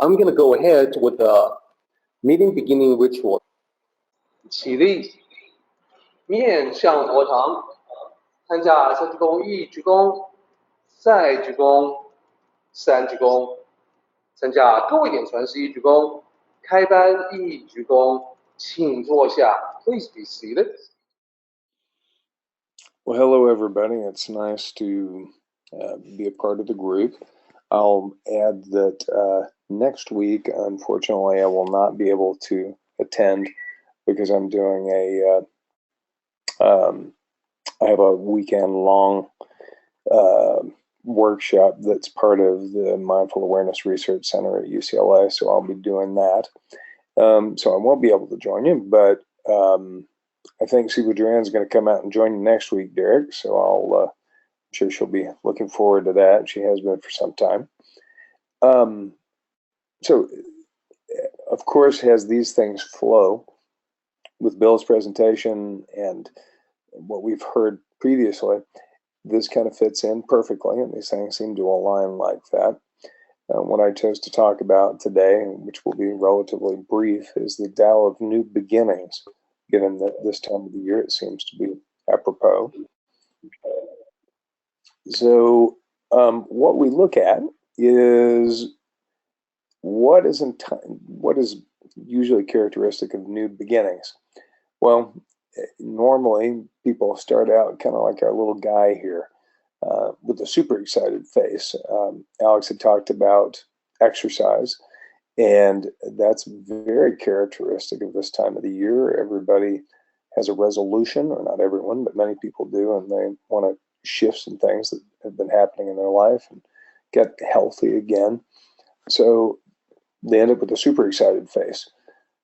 I'm going to go ahead with the meeting beginning ritual. 起立，面向佛堂，参加三鞠躬、一鞠躬、再鞠躬、三鞠躬，参加各位点传是一鞠躬，开班一鞠躬，请坐下。Please be seated. Well, hello, everybody. It's nice to be a part of the group. I'll add that next week, unfortunately, I will not be able to attend because I'm doing I have a weekend-long workshop that's part of the Mindful Awareness Research Center at UCLA, so I'll be doing that. So I won't be able to join you, but I think Siwa Duran's going to come out and join you next week, Derek, so I'm sure she'll be looking forward to that. She has been for some time. So, of course, as these things flow with Bill's presentation and what we've heard previously, this kind of fits in perfectly, and these things seem to align like that. What I chose to talk about today, which will be relatively brief, is the Tao of New Beginnings, given that this time of the year it seems to be apropos. So what we look at is what is usually characteristic of new beginnings. Well, normally people start out kind of like our little guy here with a super excited face. Alex had talked about exercise, and that's very characteristic of this time of the year. Everybody has a resolution, or not everyone, but many people do, and they want to shift some things that have been happening in their life and get healthy again. So they end up with a super excited face.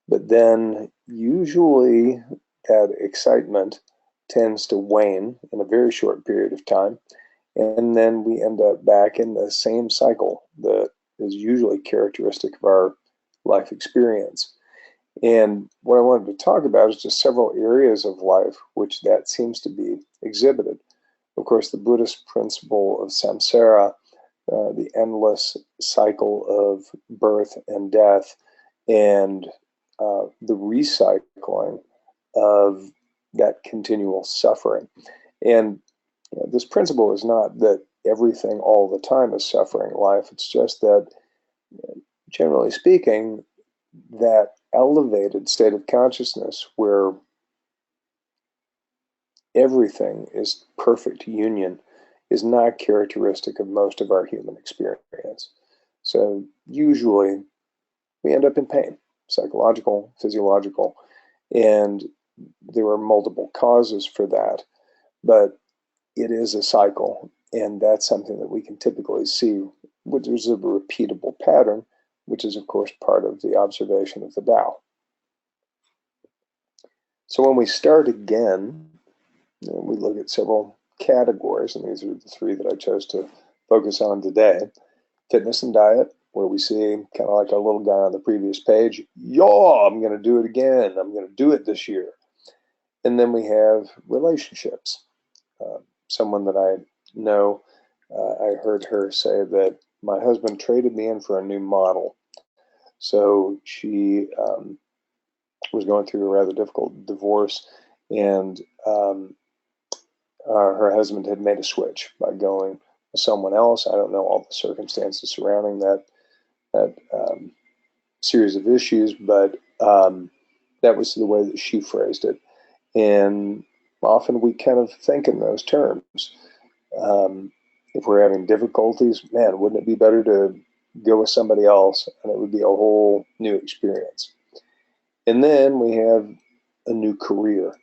But then usually that excitement tends to wane in a very short period of time. And then we end up back in the same cycle that is usually characteristic of our life experience. And what I wanted to talk about is just several areas of life which that seems to be exhibited. Of course, the Buddhist principle of samsara, the endless cycle of birth and death, and the recycling of that continual suffering. And this principle is not that everything all the time is suffering life. It's just that, generally speaking, that elevated state of consciousness where everything is perfect union is not characteristic of most of our human experience. So usually we end up in pain, psychological, physiological, and there are multiple causes for that, but it is a cycle, and that's something that we can typically see, which is a repeatable pattern, which is, of course, part of the observation of the Tao. So when we start again, we look at several categories, and these are the three that I chose to focus on today. Fitness and diet, where we see kind of like our little guy on the previous page, I'm going to do it again. I'm going to do it this year. And then we have relationships. Someone that I know, I heard her say that my husband traded me in for a new model. So she was going through a rather difficult divorce, and her husband had made a switch by going with someone else. I don't know all the circumstances surrounding that series of issues, but that was the way that she phrased it. And often we kind of think in those terms. If we're having difficulties, man, wouldn't it be better to go with somebody else, and it would be a whole new experience. And then we have a new career.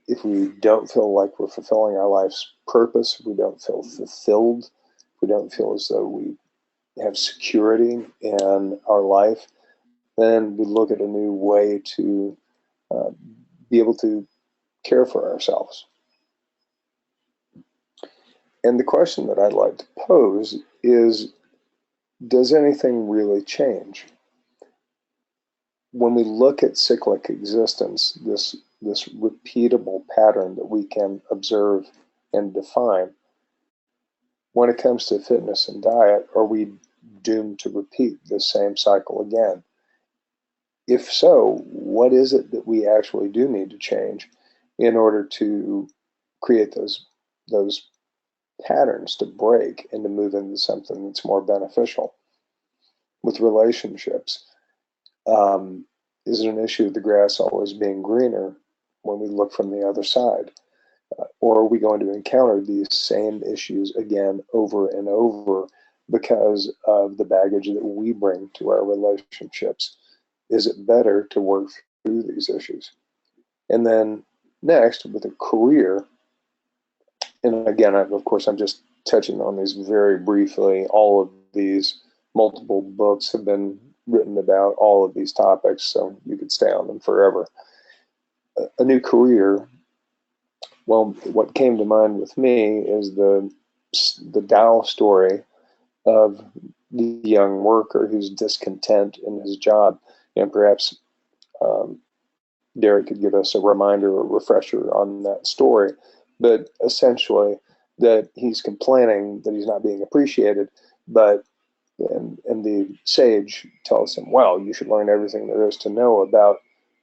If we don't feel like we're fulfilling our life's purpose, if we don't feel fulfilled, if we don't feel as though we have security in our life, then we look at a new way to be able to care for ourselves. And the question that I'd like to pose is, does anything really change? When we look at cyclic existence, this repeatable pattern that we can observe and define, when it comes to fitness and diet, are we doomed to repeat the same cycle again? If so, what is it that we actually do need to change in order to create those patterns to break and to move into something that's more beneficial? With relationships, is it an issue of the grass always being greener when we look from the other side? Or are we going to encounter these same issues again over and over because of the baggage that we bring to our relationships? Is it better to work through these issues? And then next, with a career, and again, of course, I'm just touching on these very briefly. All of these multiple books have been written about all of these topics, so you could stay on them forever. A new career, well, what came to mind with me is the Tao story of the young worker who's discontent in his job. And perhaps Derek could give us a reminder or refresher on that story. But essentially, that he's complaining that he's not being appreciated, but and the sage tells him, well, you should learn everything there is to know about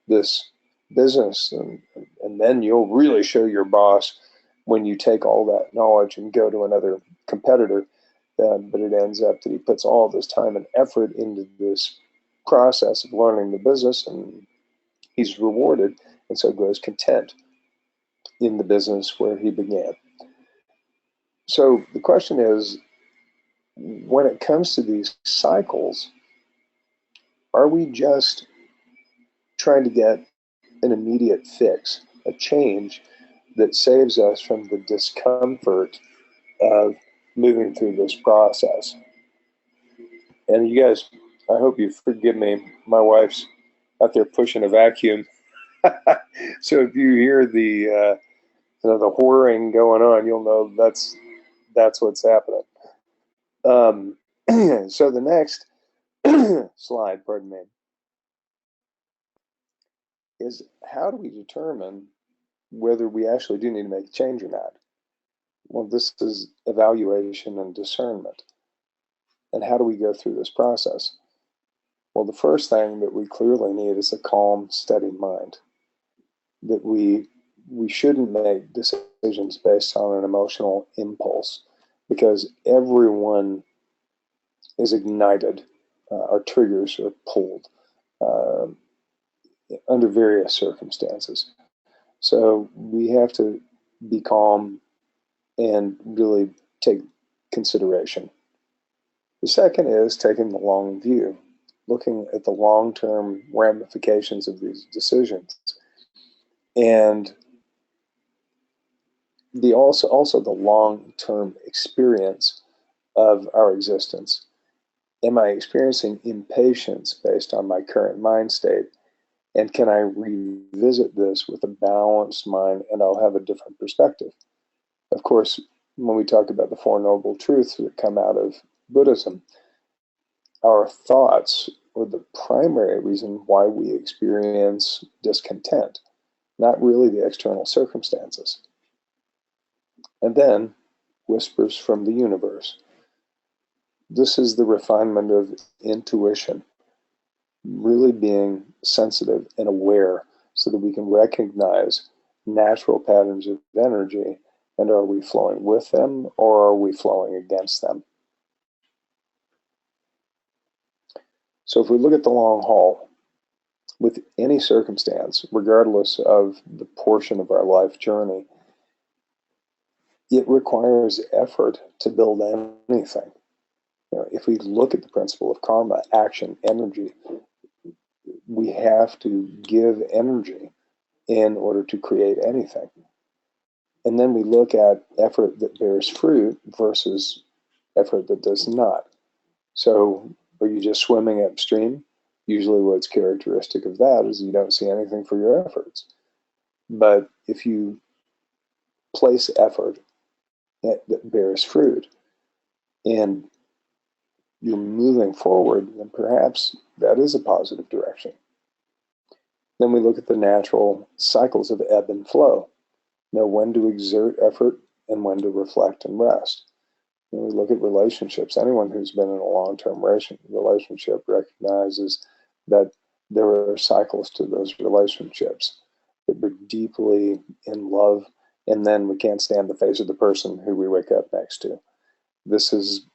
this business, and then you'll really show your boss when you take all that knowledge and go to another competitor. But it ends up that he puts all this time and effort into this process of learning the business, and he's rewarded, and so grows content in the business where he began. So the question is, when it comes to these cycles, are we just trying to get an immediate fix, a change that saves us from the discomfort of moving through this process? And you guys, I hope you forgive me. My wife's out there pushing a vacuum. So if you hear the whirring going on, you'll know that's what's happening. So the next slide, pardon me, is how do we determine whether we actually do need to make a change or not? Well, this is evaluation and discernment. And how do we go through this process? Well, the first thing that we clearly need is a calm, steady mind. That we shouldn't make decisions based on an emotional impulse, because everyone is ignited. Our triggers are pulled under various circumstances. So we have to be calm and really take consideration. The second is taking the long view, looking at the long-term ramifications of these decisions, and also the long-term experience of our existence. Am I experiencing impatience based on my current mind state? And can I revisit this with a balanced mind, and I'll have a different perspective? Of course, when we talk about the Four Noble Truths that come out of Buddhism, our thoughts are the primary reason why we experience discontent, not really the external circumstances. And then, whispers from the universe. This is the refinement of intuition, really being sensitive and aware so that we can recognize natural patterns of energy, and are we flowing with them or are we flowing against them? So if we look at the long haul, with any circumstance, regardless of the portion of our life journey, it requires effort to build anything. If we look at the principle of karma, action, energy, we have to give energy in order to create anything. And then we look at effort that bears fruit versus effort that does not. So are you just swimming upstream? Usually what's characteristic of that is you don't see anything for your efforts. But if you place effort that bears fruit and you're moving forward, then perhaps that is a positive direction. Then we look at the natural cycles of ebb and flow. Know when to exert effort and when to reflect and rest. When we look at relationships, anyone who's been in a long-term relationship recognizes that there are cycles to those relationships, that we're deeply in love, and then we can't stand the face of the person who we wake up next to. This is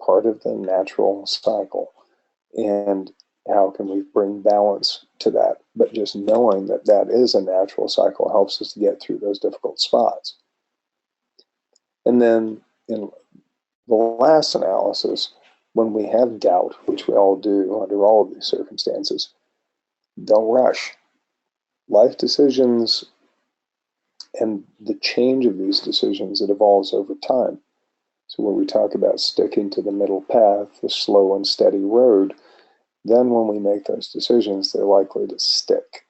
part of the natural cycle. And how can we bring balance to that? But just knowing that that is a natural cycle helps us to get through those difficult spots. And then in the last analysis, when we have doubt, which we all do under all of these circumstances, don't rush. Life decisions and the change of these decisions, it evolves over time. So when we talk about sticking to the middle path, the slow and steady road, then when we make those decisions, they're likely to stick.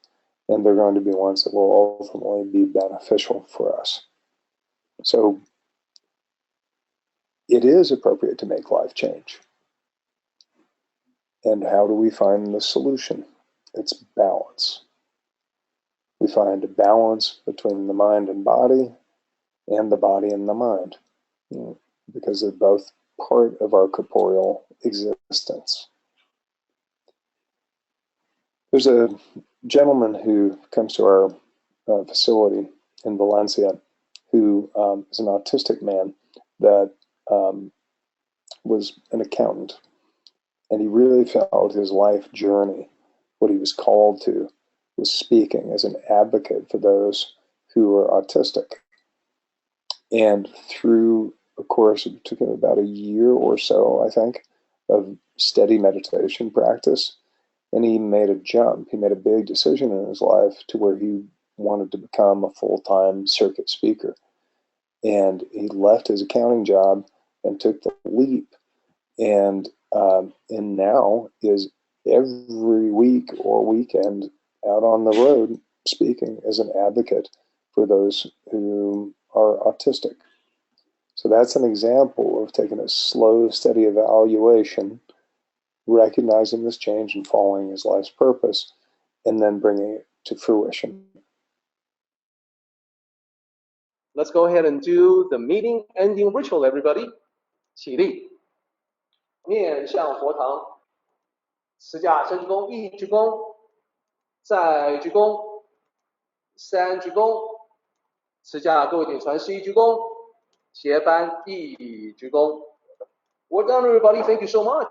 And they're going to be ones that will ultimately be beneficial for us. So it is appropriate to make life change. And how do we find the solution? It's balance. We find a balance between the mind and body, and the body and the mind, because they're both part of our corporeal existence. There's a gentleman who comes to our facility in Valencia who is an autistic man that was an accountant. And he really felt his life journey, what he was called to, was speaking as an advocate for those who are autistic. And through a course, it took him about a year or so, I think, of steady meditation practice. And he made a jump. He made a big decision in his life to where he wanted to become a full-time circuit speaker. And he left his accounting job and took the leap. And now is every week or weekend out on the road speaking as an advocate for those who are autistic. So that's an example of taking a slow, steady evaluation, recognizing this change and following his life's purpose, and then bringing it to fruition. Let's go ahead and do the meeting ending ritual, everybody. 起立，面向佛堂，持架三鞠躬，一鞠躬，再鞠躬，三鞠躬，持架各位顶传十一鞠躬，结班一鞠躬。Well done, everybody. Thank you so much.